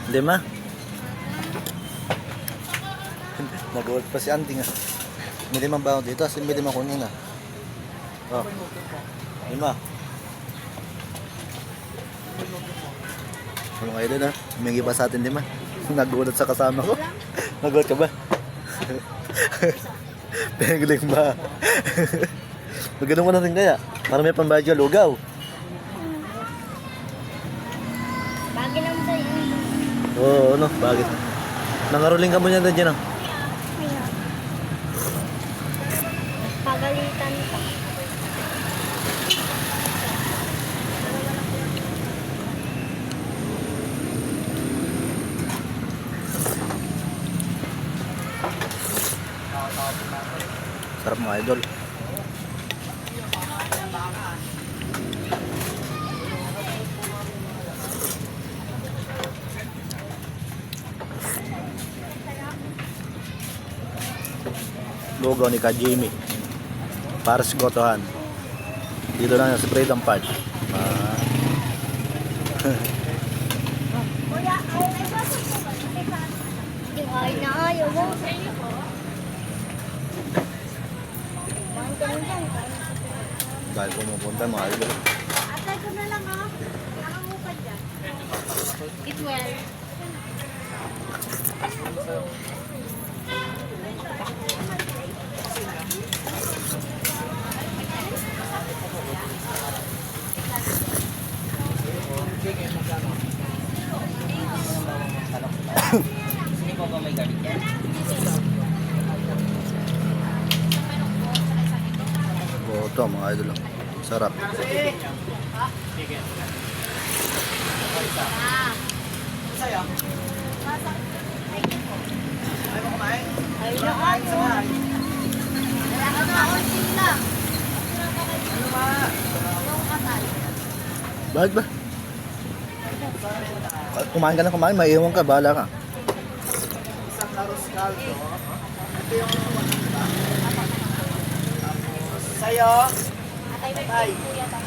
Hindi ma. Nag-work pa si auntie nga. May limang baon dito. Kasi may limang kunin na. Oh. Lima. Mga idol ha. Humingi pa sa atin di ma. Nagulat sa kasama ko. Nagulat ka ba? Pengling ba? Magandang mo na rin kaya. Para may pambayad lugaw. Bagay naman sa'yo. Oo, ano? Bakit? Nangaruling ka mo niya dyan ah. Ayan. Pagalitan pa. Sarap mga idol. Lugaw ni Ka Jimmy. Para sa gotohan. Dito lang sa Freedom Park. Kuya, ay na ayaw mo. Kumain ka rin dyan. Dahil pumupunta mga idol. Atay ko na lang ha. Nakangupad dyan. Eat well. Sino pa ba may galit yan? Boto mga idol. Sarap. Ay na ayaw. Wala ka na ako sila. Bakit ba? Kumain ka na kumain, maiiwan ka, bahala ka. Isang arroz caldo. Ito yung sa'yo. Atay, kuya.